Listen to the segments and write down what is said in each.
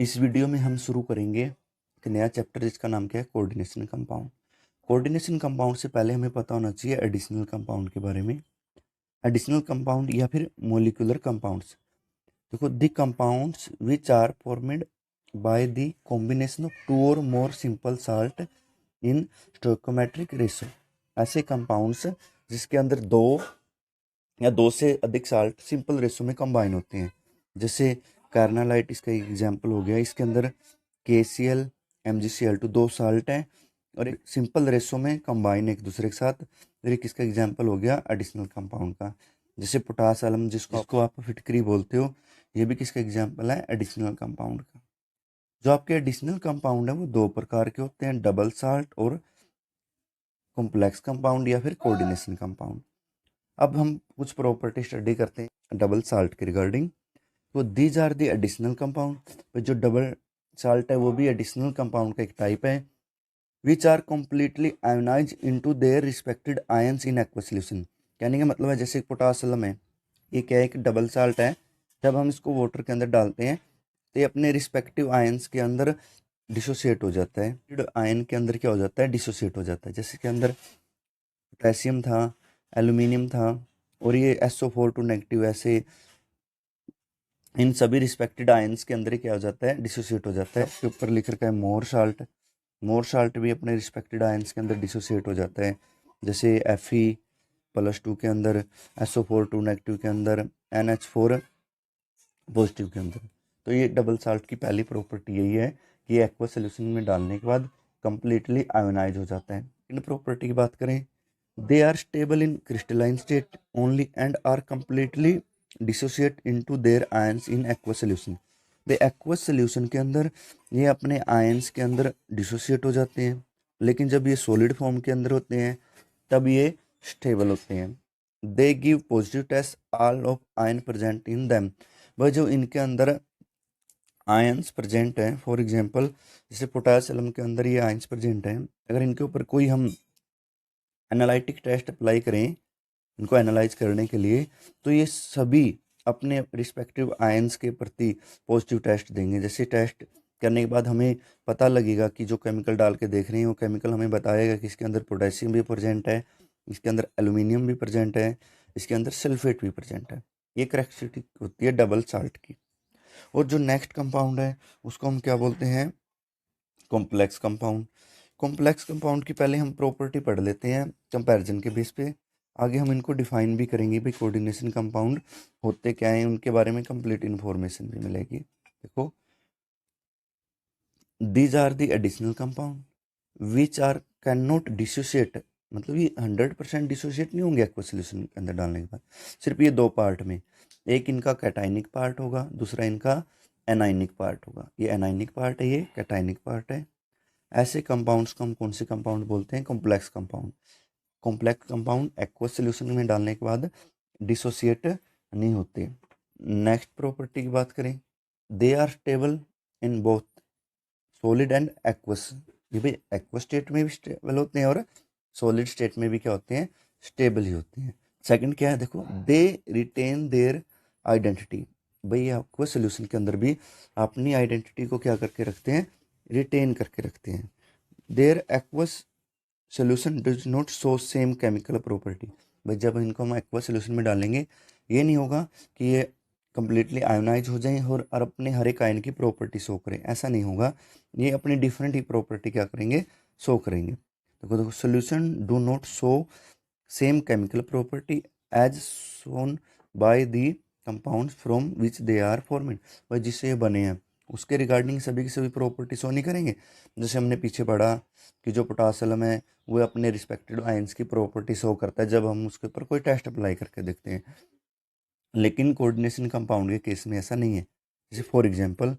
इस वीडियो में हम शुरू करेंगे एक नया चैप्टर जिसका नाम क्या है, कोऑर्डिनेशन कंपाउंड। कोऑर्डिनेशन कंपाउंड से पहले हमें पता होना चाहिए एडिशनल कंपाउंड के बारे में। एडिशनल कंपाउंड या फिर मोलिकुलर कंपाउंड्स, देखो the compounds which are formed by the combination of two or more simple salt in stoichiometric ratio. ऐसे कंपाउंड्स जिसके अंदर दो या दो से अधिक साल्ट सिंपल रेशो में कंबाइन होते हैं, जैसे कार्नालाइट इसका एक एग्जाम्पल हो गया। इसके अंदर KCl MgCl2 दो साल्ट हैं और एक सिंपल रेशो में कंबाइन एक दूसरे के साथ। फिर एक इसका एग्जाम्पल हो गया एडिशनल कंपाउंड का, जैसे पोटास अलम जिसको आप फिटकरी बोलते हो, ये भी किसका एग्जाम्पल है, एडिशनल कंपाउंड का। जो आपके एडिशनल कंपाउंड है वो दो प्रकार के होते हैं, डबल साल्ट और कॉम्प्लेक्स कंपाउंड या फिर कोऑर्डिनेशन कंपाउंड। अब हम कुछ प्रॉपर्टी स्टडी करते हैं डबल साल्ट के रिगार्डिंग। तो these are the additional compound. जो डबल साल्ट है वो भी एडिशनल कंपाउंड का एक टाइप है, which are completely ionise into their respected ions in aqua solution. कहने का मतलब है जैसे पोटासियम है, ये क्या है, एक डबल साल्ट है। जब हम इसको वाटर के अंदर डालते हैं तो ये अपने रिस्पेक्टिव आयंस के अंदर डिसोसिएट हो जाता है। आयन के अंदर क्या हो जाता है, डिसोसिएट हो जाता है। जैसे के अंदर पोटेशियम था, एल्यूमिनियम था और ये SO4 नेगेटिव, ऐसे इन सभी रिस्पेक्टेड आयंस के अंदर ही क्या हो जाता है, डिसोसिएट हो जाता है। इसके ऊपर लिख रखा है मोर साल्ट। मोर साल्ट भी अपने रिस्पेक्टेड आयंस के अंदर डिसोसिएट हो जाता है, जैसे Fe+2 के अंदर, SO4 नेगेटिव के अंदर, NH4 पॉजिटिव के अंदर। तो ये डबल साल्ट की पहली प्रॉपर्टी यही है कि एक्वा सोल्यूशन में डालने के बाद कंप्लीटली आयोनाइज हो जाता है। इन प्रॉपर्टी की बात करें, they are stable in crystalline state only and are completely dissociate into their ions in aqua solution. The aqua solution के अंदर ये अपने आयंस के अंदर डिसोसिएट हो जाते हैं, लेकिन जब ये सॉलिड फॉर्म के अंदर होते हैं तब ये स्टेबल होते हैं। They give positive test all of ion present in them. वह जो इनके अंदर आयंस प्रेजेंट हैं, फॉर एग्जांपल जैसे पोटेशियम के अंदर ये आयंस प्रेजेंट हैं, अगर इनके ऊपर कोई हम एनालिटिक टेस्ट अप्लाई करें इनको एनालाइज करने के लिए, तो ये सभी अपने रिस्पेक्टिव आयंस के प्रति पॉजिटिव टेस्ट देंगे। जैसे टेस्ट करने के बाद हमें पता लगेगा कि जो केमिकल डाल के देख रहे हैं वो केमिकल हमें बताएगा कि इसके अंदर पोटेशियम भी प्रेजेंट है, इसके अंदर एल्यूमिनियम भी प्रेजेंट है, इसके अंदर सल्फेट भी प्रेजेंट है। ये करेक्टरिस्टिक होती है डबल साल्ट की। और जो नेक्स्ट कंपाउंड है उसको हम क्या बोलते हैं, कॉम्प्लेक्स कंपाउंड। कॉम्प्लेक्स कंपाउंड की पहले हम प्रॉपर्टी पढ़ लेते हैं कंपैरिजन के बेस पे, आगे हम इनको डिफाइन भी करेंगे भाई कोऑर्डिनेशन कंपाउंड होते क्या हैं, उनके बारे में कंप्लीट इन्फॉर्मेशन भी मिलेगी। देखो, these are the additional compound which are can not dissociate, मतलब ये 100% डिसोशिएट नहीं होंगे एक्वा सॉल्यूशन के अंदर डालने के बाद, सिर्फ ये दो पार्ट में, एक इनका कैटाइनिक पार्ट होगा, दूसरा इनका एनाइनिक पार्ट होगा। ये एनाइनिक पार्ट है, ये कैटाइनिक पार्ट है। ऐसे कंपाउंड्स को हम कौन से कंपाउंड बोलते हैं, complex compound. Complex compound aqua solution में डालने के बाद डिसोसिएट नहीं होते। नेक्स्ट प्रॉपर्टी की बात करें, they are stable in both solid and aqueous. ये भी एक्वा स्टेट में भी स्टेबल होते हैं और सॉलिड स्टेट में भी क्या होते हैं, स्टेबल ही होते हैं। सेकंड क्या है, देखो, दे रिटेन देयर आइडेंटिटी। भाई एक्वा सॉल्यूशन के अंदर भी अपनी आइडेंटिटी को क्या करके रखते हैं, रिटेन करके रखते हैं। Their aqueous solution does not show same chemical property. भाई जब इनको हम एक्वा सोल्यूशन में डालेंगे ये नहीं होगा कि ये कंप्लीटली आयोनाइज हो जाएं और अपने हर एक आयन की प्रॉपर्टी शो करें, ऐसा नहीं होगा। ये अपनी डिफरेंट ही प्रॉपर्टी क्या करेंगे, शो करेंगे। देखो देखो, solution do not show same chemical property as shown by the compound from which they are formed. भाई जिससे ये बने हैं उसके रिगार्डिंग सभी की सभी प्रॉपर्टी शो नहीं करेंगे। जैसे हमने पीछे पढ़ा कि जो पोटासियम है वो अपने रिस्पेक्टेड आयंस की प्रॉपर्टी शो करता है जब हम उसके ऊपर कोई टेस्ट अप्लाई करके देखते हैं, लेकिन कोऑर्डिनेशन कंपाउंड के केस में ऐसा नहीं है। जैसे फॉर एग्जांपल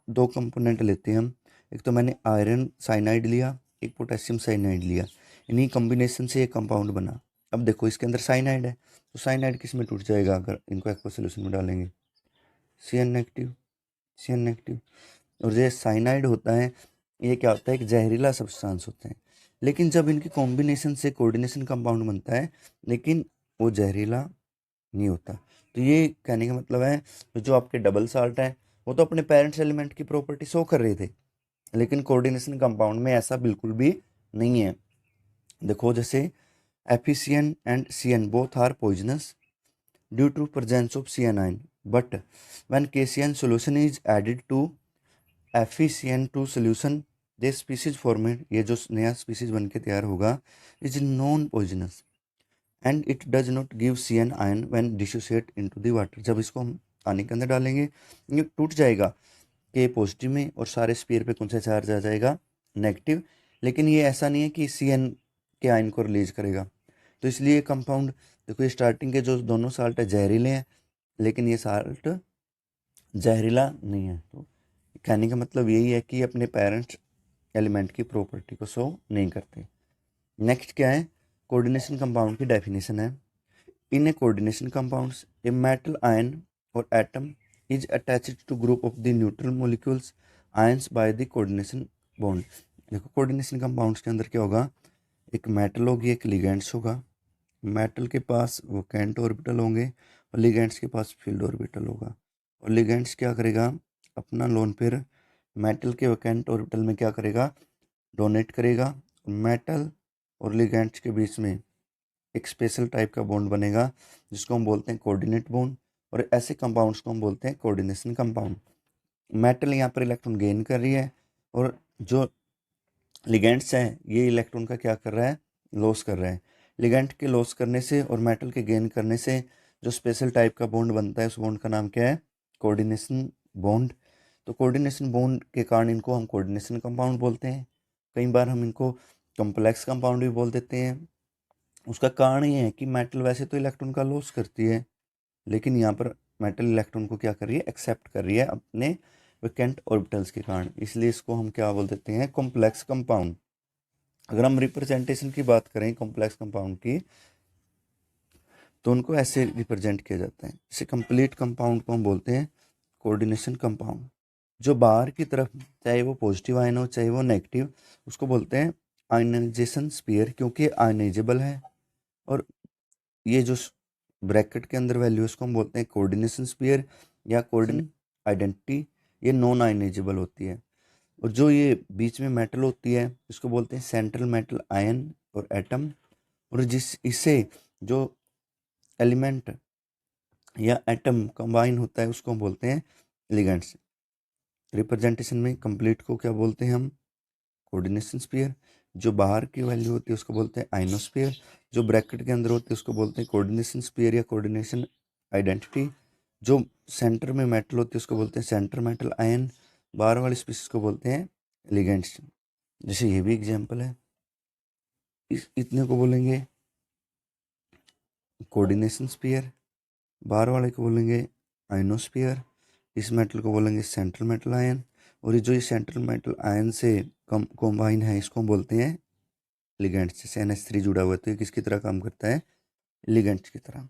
दो कंपोनेंट लेते हैं हम, एक तो मैंने आयरन साइनाइड लिया, एक पोटेशियम साइनाइड लिया, इन्हीं कॉम्बिनेशन से एक कंपाउंड बना। अब देखो इसके अंदर साइनाइड है, तो साइनाइड किस में टूट जाएगा अगर इनको एक्वा सॉल्यूशन में डालेंगे, Cn नेगेटिव, Cn नेगेटिव। और ये साइनाइड होता है, ये क्या होता है, एक जहरीला सब्सटेंस होता है, लेकिन जब इनकी कॉम्बिनेशन से कोऑर्डिनेशन कंपाउंड बनता है लेकिन वो जहरीला नहीं होता। तो ये कहने का मतलब है जो आपके डबल साल्ट है वो तो अपने पेरेंट्स एलिमेंट की प्रॉपर्टी शो कर रहे थे, लेकिन कोऑर्डिनेशन कंपाउंड में ऐसा बिल्कुल भी नहीं है। देखो जैसे FeCN and CN both are poisonous due to presence of CN but when KCN solution is added to FeCN2 solution this species formed, ये जो नया स्पीसीज बन के तैयार होगा, is non poisonous and it does not give CN ion when dissociate into the water. जब इसको हम पानी के अंदर डालेंगे ये टूट जाएगा के पॉजिटिव में और सारे स्पीयर पे कौन सा चार्ज आ जाएगा, नेगेटिव। लेकिन ये ऐसा नहीं है कि CN के आयन को रिलीज करेगा। तो इसलिए कंपाउंड देखो, ये स्टार्टिंग के जो दोनों साल्ट है जहरीले हैं, लेकिन ये साल्ट जहरीला नहीं है। तो कहने का मतलब यही है कि अपने पेरेंट्स एलिमेंट की प्रॉपर्टी को शो नहीं करते। नेक्स्ट क्या है, कोऑर्डिनेशन कंपाउंड की डेफिनेशन है। In a coordination compounds a metal ion or atom is attached to group of the neutral molecules ions by the coordination bond. देखो कोऑर्डिनेशन कंपाउंड्स के अंदर क्या होगा, एक मेटल होगी, एक लिगेंड्स होगा। मेटल के पास वैकेंट ऑर्बिटल होंगे और लिगेंड्स के पास फील्ड ऑर्बिटल होगा। और लिगेंड्स क्या करेगा, अपना लोन पेयर मेटल के वैकेंट ऑर्बिटल में क्या करेगा, डोनेट करेगा। मेटल और लिगेंड्स के बीच में एक स्पेशल टाइप का बॉन्ड बनेगा जिसको हम बोलते हैं कोऑर्डिनेट बॉन्ड, और ऐसे कंपाउंड्स को हम बोलते हैं कोऑर्डिनेशन कंपाउंड। मेटल यहाँ पर इलेक्ट्रॉन गेन कर रही है और जो लिगेंड्स हैं ये इलेक्ट्रॉन का क्या कर रहा है, लॉस कर रहा है। लिगेंड के लॉस करने से और मेटल के गेन करने से जो स्पेशल टाइप का बॉन्ड बनता है उस बॉन्ड का नाम क्या है, कोऑर्डिनेशन बॉन्ड। तो कोऑर्डिनेशन बॉन्ड के कारण इनको हम कोऑर्डिनेशन कंपाउंड बोलते हैं। कई बार हम इनको कॉम्प्लेक्स कंपाउंड भी बोल देते हैं। उसका कारण ये है कि मेटल वैसे तो इलेक्ट्रॉन का लॉस करती है, लेकिन यहाँ पर मेटल इलेक्ट्रॉन को क्या कर रही है, एक्सेप्ट कर रही है अपने वैकेंट ऑर्बिटल्स के कारण, इसलिए इसको हम क्या बोल देते हैं, कॉम्प्लेक्स कंपाउंड। अगर हम रिप्रेजेंटेशन की बात करें कॉम्प्लेक्स कंपाउंड की, तो उनको ऐसे रिप्रेजेंट किया जाता है। जैसे कंप्लीट कंपाउंड को हम बोलते हैं कोऑर्डिनेशन कंपाउंड। जो बाहर की तरफ चाहे वो पॉजिटिव आयन हो चाहे वो नेगेटिव, उसको बोलते हैं आयनाइजेशन स्पीयर, क्योंकि आयनाइजेबल है। और ये जो ब्रैकेट के अंदर वैल्यू उसको हम बोलते हैं कोऑर्डिनेशन स्पीयर या कोऑर्डिनेशन आइडेंटिटी, ये नॉन आयनाइजेबल होती है। और जो ये बीच में मेटल होती है इसको बोलते हैं central metal ion or atom. और जिस इससे जो एलिमेंट या एटम कंबाइन होता है उसको हम बोलते हैं लिगेंड्स। रिप्रेजेंटेशन में कंप्लीट को क्या बोलते हैं हम, कोऑर्डिनेशन स्फीयर। जो बाहर की वैल्यू होती है उसको बोलते हैं आइनोस्फीयर। जो ब्रैकेट के अंदर होती है उसको बोलते हैं कोऑर्डिनेशन स्फीयर या कोऑर्डिनेशन आइडेंटिटी। जो सेंटर में मेटल होती है उसको बोलते हैं सेंटर मेटल आयन। बाहर वाली स्पीसीज को बोलते हैं लिगेंड्स। जैसे ये भी एग्जाम्पल है, इतने को बोलेंगे कोऑर्डिनेशन स्फीयर, बाहर वाले को बोलेंगे आइनोस्फीयर, इस मेटल को बोलेंगे सेंट्रल मेटल आयन, और ये जो ये सेंट्रल मेटल आयन से कॉम्बाइन है इसको हम बोलते हैं लिगेंड्स। जैसे NH3 जुड़ा हुआ है तो ये किसकी तरह काम करता है, लिगेंड्स की तरह।